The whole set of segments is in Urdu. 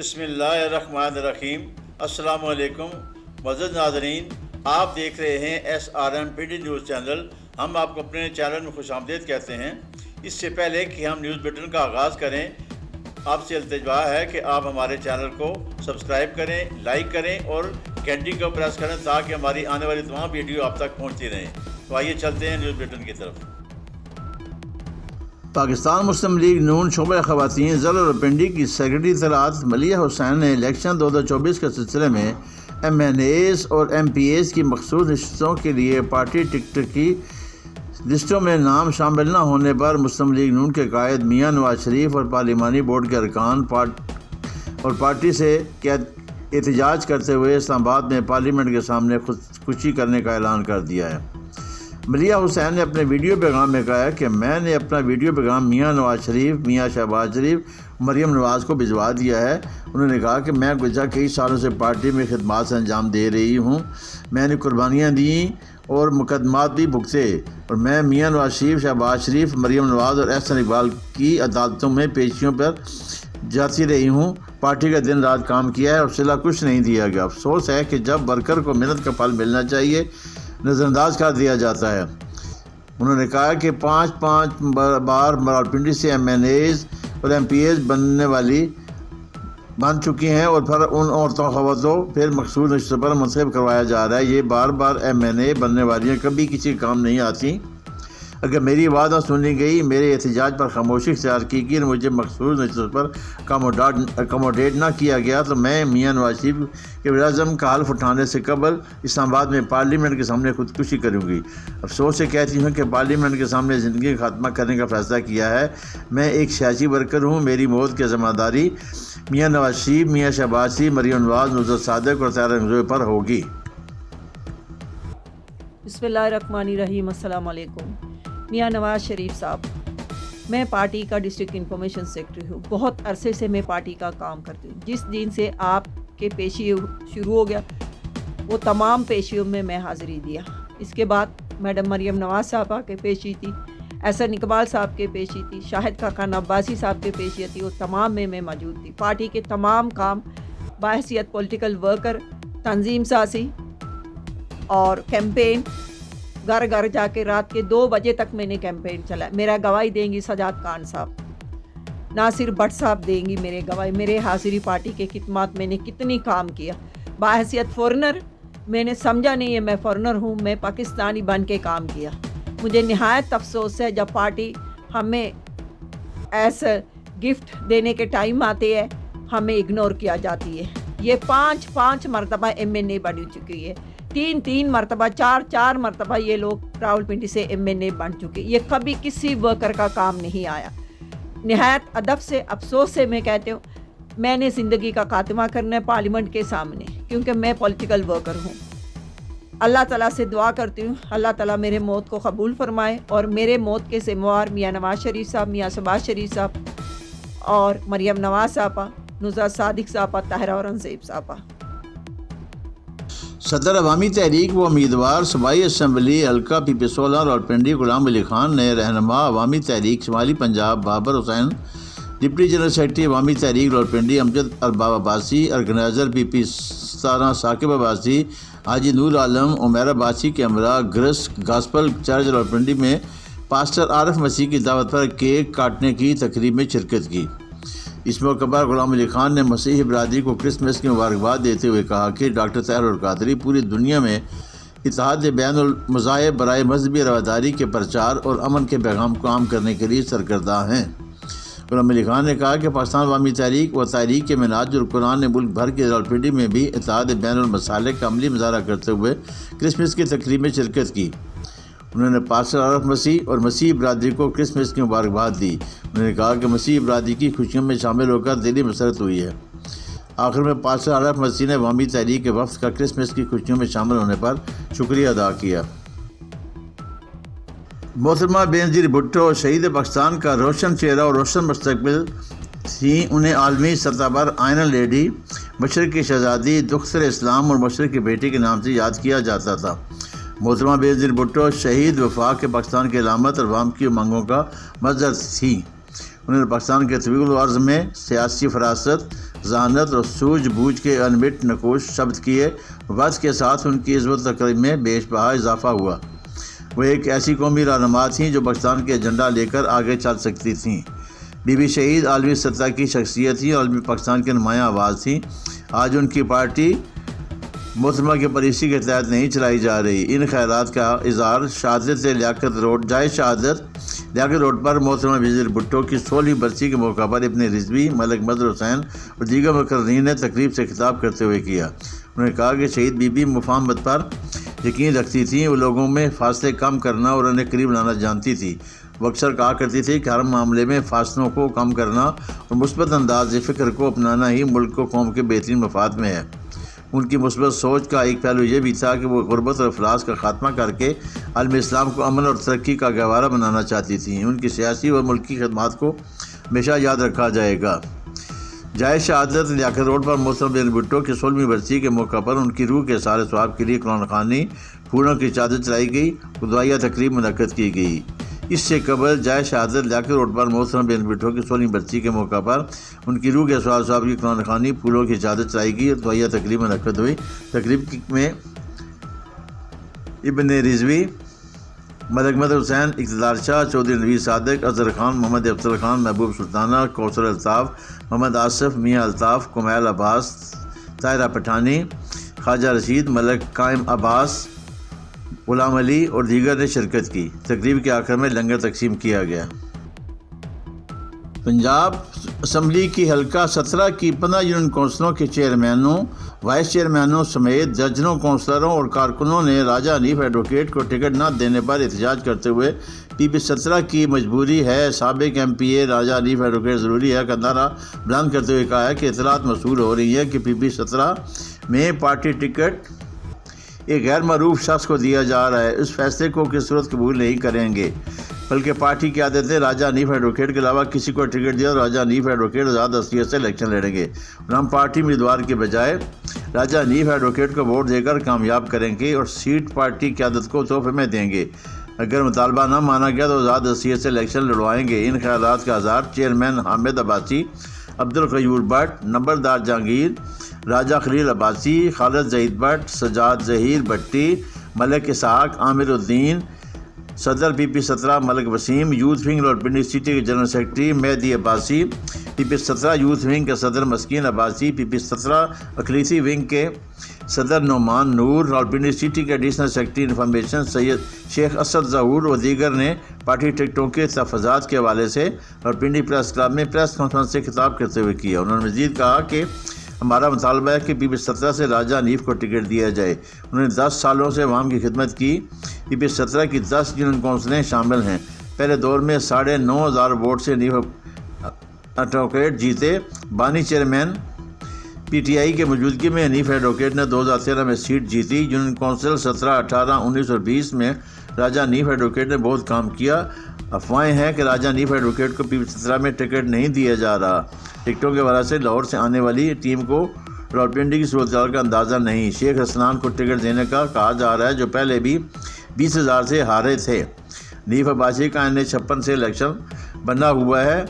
بسم اللہ الرحمن الرحیم۔ السلام علیکم معزز ناظرین، آپ دیکھ رہے ہیں SRM نیوز چینل۔ ہم آپ کو اپنے چینل میں خوش آمدید کہتے ہیں۔ اس سے پہلے کہ ہم نیوز بلیٹن کا آغاز کریں، آپ سے التجا ہے کہ آپ ہمارے چینل کو سبسکرائب کریں، لائک کریں اور گھنٹی کو پریس کریں تاکہ ہماری آنے والی تمام ویڈیو آپ تک پہنچتی رہیں۔ تو آئیے چلتے ہیں نیوز بلیٹن کی طرف۔ پاکستان مسلم لیگ نون شعبہ خواتین ضلع راولپنڈی کی سیکرٹری اطلاعات ملیحہ حسین نے الیکشن 2024 کے سلسلے میں MNAs اور MPAs کی مخصوص نشستوں کے لیے پارٹی ٹکٹ کی لسٹوں میں نام شامل نہ ہونے پر مسلم لیگ نون کے قائد میاں نواز شریف اور پارلیمانی بورڈ کے ارکان اور پارٹی سے احتجاج کرتے ہوئے اسلام آباد میں پارلیمنٹ کے سامنے خودکشی کرنے کا اعلان کر دیا ہے۔ ملیحہ حسین نے اپنے ویڈیو پیغام میں کہا کہ میں نے اپنا ویڈیو پیغام میاں نواز شریف، میاں شہباز شریف، مریم نواز کو بھجوا دیا ہے۔ انہوں نے کہا کہ میں گزشتہ کئی سالوں سے پارٹی میں خدمات انجام دے رہی ہوں، میں نے قربانیاں دیں اور مقدمات بھی بھگتے، اور میں میاں نواز شریف، شہباز شریف، مریم نواز اور احسن اقبال کی عدالتوں میں پیشیوں پر جاتی رہی ہوں، پارٹی کا دن رات کام کیا ہے اور صلہ کچھ نہیں دیا گیا۔ افسوس ہے کہ جب ورکر کو محنت کا پھل ملنا چاہیے نظر انداز کر دیا جاتا ہے۔ انہوں نے کہا کہ 5 بار راولپنڈی سے MNAs اور MPAs بن چکی ہیں اور پھر ان عورتوں خواتوں پھر مخصوص نشستوں پر منتخب کروایا جا رہا ہے۔ یہ بار MNA بننے والیاں کبھی کسی کام نہیں آتی۔ اگر میری آواز نہ سنی گئی، میرے احتجاج پر خاموشی اختیار کی گئی اور مجھے مخصوص نشستوں پر اکاموڈیٹ نہ کیا گیا تو میں میاں نواز شریف کے وزیراعظم کا حلف اٹھانے سے قبل اسلام آباد میں پارلیمنٹ کے سامنے خودکشی کروں گی۔ افسوس سے کہتی ہوں کہ پارلیمنٹ کے سامنے زندگی کا خاتمہ کرنے کا فیصلہ کیا ہے۔ میں ایک سیاسی ورکر ہوں، میری موت کی ذمہ داری میاں نواز شریف، میاں شہباز شریف، مریم نواز، نصرت صادق اور طاہرہ رنگزوے پر ہوگی۔ بسم اللہ الرحمن الرحیم۔ السلام علیکم۔ میاں نواز شریف صاحب، میں پارٹی کا ڈسٹرکٹ انفارمیشن سیکرٹری ہوں۔ بہت عرصے سے میں پارٹی کا کام کرتی ہوں۔ جس دن سے آپ کے پیشی شروع ہو گیا وہ تمام پیشیوں میں میں حاضری دیا۔ اس کے بعد میڈم مریم نواز صاحبہ کے پیشی تھی، احسن اقبال صاحب کے پیشی تھی، شاہد خاقان عباسی صاحب کے پیشی تھی، وہ تمام میں موجود تھی۔ پارٹی کے تمام کام بحیثیت پولیٹیکل ورکر، تنظیم سازی اور کیمپین، گھر گھر جا کے رات کے 2 بجے تک میں نے کیمپین چلایا۔ میرا گواہی دیں گی سجاد خان صاحب، ناصر بٹ صاحب دیں گی میرے گواہی، میرے حاضری پارٹی کے خدمات میں نے کتنی کام کیا۔ بحیثیت فورنر میں نے سمجھا نہیں ہے میں فورنر ہوں، میں پاکستانی بن کے کام کیا۔ مجھے نہایت افسوس ہے جب پارٹی ہمیں ایسا گفٹ دینے کے ٹائم آتے ہیں ہمیں اگنور کیا جاتی ہے۔ یہ 5 مرتبہ MNA بن چکی ہے، 3 مرتبہ، 4 مرتبہ یہ لوگ راولپنڈی سے MNA بن چکے۔ یہ کبھی کسی ورکر کا کام نہیں آیا۔ نہایت ادب سے، افسوس سے میں کہتی ہوں میں نے زندگی کا خاتمہ کرنا ہے پارلیمنٹ کے سامنے، کیونکہ میں پولیٹیکل ورکر ہوں۔ اللہ تعالیٰ سے دعا کرتی ہوں اللہ تعالیٰ میرے موت کو قبول فرمائے اور میرے موت کے ذمہ وار میاں نواز شریف صاحب، میاں شہباز شریف صاحب اور مریم نواز صاحبہ، نصرت صادق صاحبہ، طاہرہ اور رنگزوے صاحبہ۔ صدر عوامی تحریک و امیدوار صوبائی اسمبلی حلقہ PP16 راولپنڈی غلام علی خان نے رہنما عوامی تحریک شمالی پنجاب بابر حسین، ڈپٹی جنرل سیکرٹری عوامی تحریک راولپنڈی امجد ارباب عباسی، آرگنائزر PP17 ثاقب عباسی، حاجی نور عالم، عمیر عباسی کے ہمراہ گاسپل چرچ راولپنڈی میں پاسٹر عارف مسیح کی دعوت پر کیک کاٹنے کی تقریب میں شرکت کی۔ اس موقع پر غلام علی خان نے مسیحی برادری کو کرسمس کی مبارکباد دیتے ہوئے کہا کہ ڈاکٹر طاہر القادری پوری دنیا میں اتحاد بین المذاہب برائے مذہبی رواداری کے پرچار اور امن کے پیغام کو عام کرنے کے لیے سرگرداں ہیں۔ غلام علی خان نے کہا کہ پاکستان عوامی تحریک و تحریک کے مناج القرآن نے ملک بھر کے راولپنڈی میں بھی اتحاد بین المسالک کا عملی مظاہرہ کرتے ہوئے کرسمس کی تقریب میں شرکت کی۔ انہوں نے پاسٹر عارف مسیح اور مسیحی برادری کو کرسمس کی مبارکباد دی۔ انہوں نے کہا کہ مسیحی برادری کی خوشیوں میں شامل ہو کر دلی مسرت ہوئی ہے۔ آخر میں پاسٹر عارف مسیح نے عوامی تحریک کے وفد کا کرسمس کی خوشیوں میں شامل ہونے پر شکریہ ادا کیا۔ محترمہ بینظیر بھٹو شہید پاکستان کا روشن چہرہ اور روشن مستقبل تھیں۔ انہیں عالمی سطح پر آئرن لیڈی، مشرق کی شہزادی، دختر اسلام اور مشرق کی بیٹی کے نام سے یاد کیا جاتا تھا۔ محترمہ بینظیر بھٹو شہید وفاق کے پاکستان کی علامت اور عوام کی امنگوں کا مظہر تھیں۔ انہوں نے پاکستان کے طویل العرض میں سیاسی فراست، ذہانت اور سوجھ بوجھ کے انمٹ نقوش ثبت کیے، وقت کے ساتھ ان کی عزت و تکریم میں بیش بہا اضافہ ہوا۔ وہ ایک ایسی قومی رہنما تھیں جو پاکستان کے ایجنڈا لے کر آگے چل سکتی تھیں۔ بی بی شہید عالمی سطح کی شخصیت تھیں اور عالمی پاکستان کے نمایاں آواز تھیں۔ آج ان کی پارٹی محترمہ کے پالیسی کے تحت نہیں چلائی جا رہی۔ ان خیالات کا اظہار شہادت لیاقت روڈ جائے شہادت لیاقت روڈ پر محترمہ بینظیر بھٹو کی 16ویں برسی کے موقع پر ابن رضوی، ملک مظہر حسین اور دیگر مقررین نے تقریب سے خطاب کرتے ہوئے کیا۔ انہوں نے کہا کہ شہید بی بی مفاہمت پر یقین رکھتی تھیں، وہ لوگوں میں فاصلے کم کرنا اور انہیں قریب لانا جانتی تھی۔ وہ اکثر کہا کرتی تھی کہ ہر معاملے میں فاصلوں کو کم کرنا اور مثبت انداز فکر کو اپنانا ہی ملک و قوم کے بہترین مفاد میں ہے۔ ان کی مثبت سوچ کا ایک پہلو یہ بھی تھا کہ وہ غربت اور افلاس کا خاتمہ کر کے عالم اسلام کو امن اور ترقی کا گہوارہ بنانا چاہتی تھیں۔ ان کی سیاسی اور ملکی خدمات کو ہمیشہ یاد رکھا جائے گا۔ جائے شہادت لیاقت روڈ پر محترمہ بینظیر بھٹو کی 16ویں برسی کے موقع پر ان کی روح کے اظہار ثواب کے لیے قرآن خوانی، پھولوں کی چادر چلائی گئی، دعائیہ تقریب منعقد کی گئی۔ اس سے قبل جائے شہادت لیاقت روڈ پر محترمہ بینظیر بھٹو کی 16ویں برسی کے موقع پر ان کی روح کے اظہار ثواب کی قرآن خوانی، پھولوں کی چادر چلائی گئی اور دعائیہ تقریب منعقد ہوئی۔ تقریب میں ابن رضوی، ملک مظہر حسین، اقتدار شاہ، چودھری نوید صادق، اظہر خان، محمد افضل خان، محبوب سلطانہ، کوثر الطاف، محمد آصف، میاں الطاف، کمیل عباس، طاہرہ پٹھانی، خواجہ رشید، ملک قائم عباس، غلام علی اور دیگر نے شرکت کی۔ تقریب کے آخر میں لنگر تقسیم کیا گیا۔ پنجاب اسمبلی کی حلقہ 17 کی 15 یونین کونسلوں کے چیئرمینوں، وائس چیئرمینوں سمیت درجنوں کونسلروں اور کارکنوں نے راجہ حنیف ایڈوکیٹ کو ٹکٹ نہ دینے پر احتجاج کرتے ہوئے پی پی 17 کی مجبوری ہے، سابق ایم پی اے راجہ حنیف ایڈوکیٹ ضروری ہے کا نعرہ بلند کرتے ہوئے کہا ہے کہ اطلاعات موصول ہو رہی ہے کہ پی پی 17 میں پارٹی ٹکٹ ایک غیر معروف شخص کو دیا جا رہا ہے۔ اس فیصلے کو کس صورت قبول نہیں کریں گے، بلکہ پارٹی کی عادت ہے راجہ حنیف ایڈوکیٹ کے علاوہ کسی کو ٹکٹ دیا اور راجہ حنیف ایڈوکیٹ آزاد حیثیت سے الیکشن لڑیں گے اور ہم پارٹی امیدوار کے بجائے راجہ حنیف ایڈوکیٹ کو ووٹ دے کر کامیاب کریں گے اور سیٹ پارٹی کی عادت کو تحفے میں دیں گے۔ اگر مطالبہ نہ مانا گیا تو آزاد حیثیت سے الیکشن لڑوائیں گے۔ ان خیالات کا اظہار چیئرمین حامد عباسی، عبدالغیور بٹ، نمبردار جہانگیر، راجہ خلیل عباسی، خالد زہید بٹ، سجاد ظہیر بٹی، ملک اسحاق، عامر الدین، صدر P P 17 Malik Waseem, youth wing Rawalpindi city کے general secretary Mehdi Abbasi, P P 17 youth wing کے صدر مسکین عباسی، پی پی 17 اقلیتی ونگ کے صدر نعمان نور، راولپنڈی سٹی کے ایڈیشنل سیکرٹری انفارمیشن سید شیخ اسد ظہور و دیگر نے پارٹی ٹکٹوں کے تحفظات کے حوالے سے راولپنڈی پریس کلب میں پریس کانفرنس سے خطاب کرتے ہوئے کیا۔ انہوں نے مزید کہا کہ ہمارا مطالبہ ہے کہ پی پی 17 سے راجہ حنیف کو ٹکٹ دیا جائے۔ انہوں نے 10 سالوں سے عوام کی خدمت کی۔ پی پی 17 کی 10 یونین کونسلیں شامل ہیں۔ پہلے دور میں 9,500 ووٹ سے حنیف ایڈوکیٹ جیتے۔ بانی چیئرمین پی ٹی آئی کے موجودگی میں حنیف ایڈوکیٹ نے 2013 میں سیٹ جیتی۔ یونین کونسل 17، 18، 19 اور 20 میں راجہ حنیف ایڈوکیٹ نے بہت کام کیا۔ افواہیں ہیں کہ راجہ حنیف ایڈوکیٹ کو پی پی 17 میں ٹکٹ نہیں دیا جا رہا۔ ٹکٹوں کے حوالے سے لاہور سے آنے والی ٹیم کو راولپنڈی کی صورتحال کا اندازہ نہیں۔ شیخ رسلان کو ٹکٹ دینے کا کہا جا رہا ہے، جو پہلے بھی 20,000 سے ہارے تھے۔ حنیف عباسی کا N56 سے الیکشن بنا ہوا ہے۔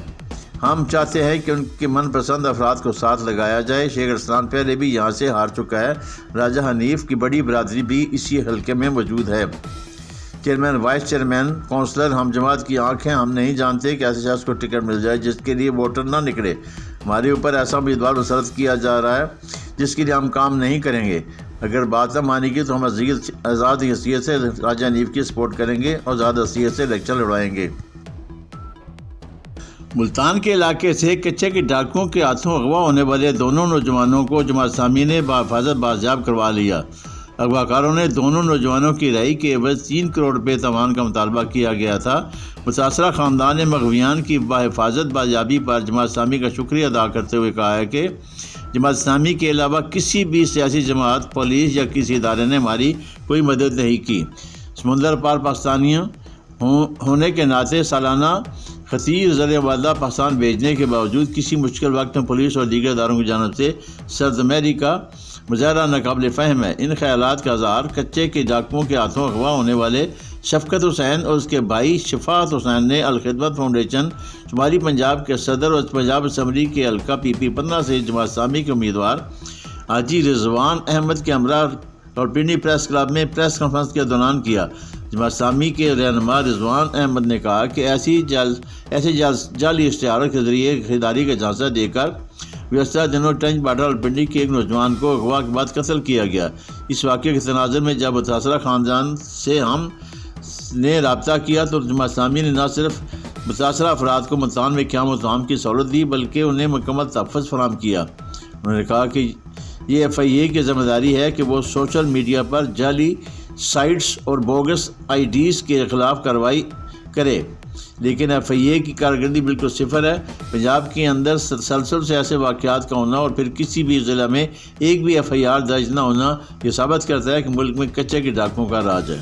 ہم چاہتے ہیں کہ ان کے من پسند افراد کو ساتھ لگایا جائے۔ شیخ رسلان پہلے بھی یہاں سے ہار چکا ہے۔ راجہ حنیف کی بڑی برادری بھی اسی حلقے میں موجود ہے۔ چیئرمین، وائس چیئرمین، کونسلر ہم جماعت کی آنکھ ہیں۔ ہم نہیں جانتے کہ ایسے شخص کو ٹکٹ مل جائے جس کے لیے ووٹر نہ نکلے۔ ہمارے اوپر ایسا امیدوار مسلط کیا جا رہا ہے جس کے لیے ہم کام نہیں کریں گے۔ اگر بات نہ مانی گی تو ہم آزاد حیثیت سے راجہ حنیف کی سپورٹ کریں گے اور آزاد حیثیت سے الیکشن لڑوائیں گے۔ ملتان کے علاقے سے کچے کے ڈاکوؤں کے ہاتھوں اغوا ہونے والے دونوں نوجوانوں کو جماعت اسلامی نے بحفاظت بازیاب کروا لیا۔ اغوا کاروں نے دونوں نوجوانوں کی رہائی کے عوض 3 کروڑ روپے تاوان کا مطالبہ کیا گیا تھا۔ متاثرہ خاندان نے مغویان کی بحفاظت بازیابی پر جماعت اسلامی کا شکریہ ادا کرتے ہوئے کہا ہے کہ جماعت اسلامی کے علاوہ کسی بھی سیاسی جماعت، پولیس یا کسی ادارے نے ہماری کوئی مدد نہیں کی۔ سمندر پار پاکستانیوں ہونے کے ناطے سالانہ خطیر زر والدہ پاکستان بھیجنے کے باوجود کسی مشکل وقت میں پولیس اور دیگر اداروں کی جانب سے سرزمیری کا مظاہرہ ناقابل فہم ہے۔ ان خیالات کا اظہار کچے کے ڈاکوؤں کے ہاتھوں اغوا ہونے والے شفقت حسین اور اس کے بھائی شفاعت حسین نے الخدمت فاؤنڈیشن شمالی پنجاب کے صدر اور پنجاب اسمبلی کے حلقہ PP-15 سے جماعت اسلامی کے امیدوار حاجی رضوان احمد کے ہمراہ راولپنڈی پریس کلب میں پریس کانفرنس کے دوران کیا۔ جماعت اسلامی کے رہنما رضوان احمد نے کہا کہ ایسے جعلی اشتہاروں کے ذریعے خریداری کا جھانسا دے کر گزشتہ دنوں ٹنج باٹا راولپنڈی کے ایک نوجوان کو اغوا کے بعد قتل کیا گیا۔ اس واقعے کے تناظر میں جب متاثرہ خاندان سے ہم نے رابطہ کیا تو جماعت اسلامی نے نہ صرف متاثرہ افراد کو ملتان میں قیام و طعام کی سہولت دی بلکہ انہیں مکمل تحفظ فراہم کیا۔ انہوں نے کہا کہ یہ FIA کی ذمہ داری ہے کہ وہ سوشل میڈیا پر جعلی سائٹس اور بوگس IDs کے خلاف کارروائی کرے، لیکن FIA کی کارکردگی بالکل صفر ہے۔ پنجاب کے اندر تسلسل سے ایسے واقعات کا ہونا اور پھر کسی بھی ضلع میں ایک بھی FIR درج نہ ہونا یہ ثابت کرتا ہے کہ ملک میں کچے کے ڈاکوں کا راج ہے۔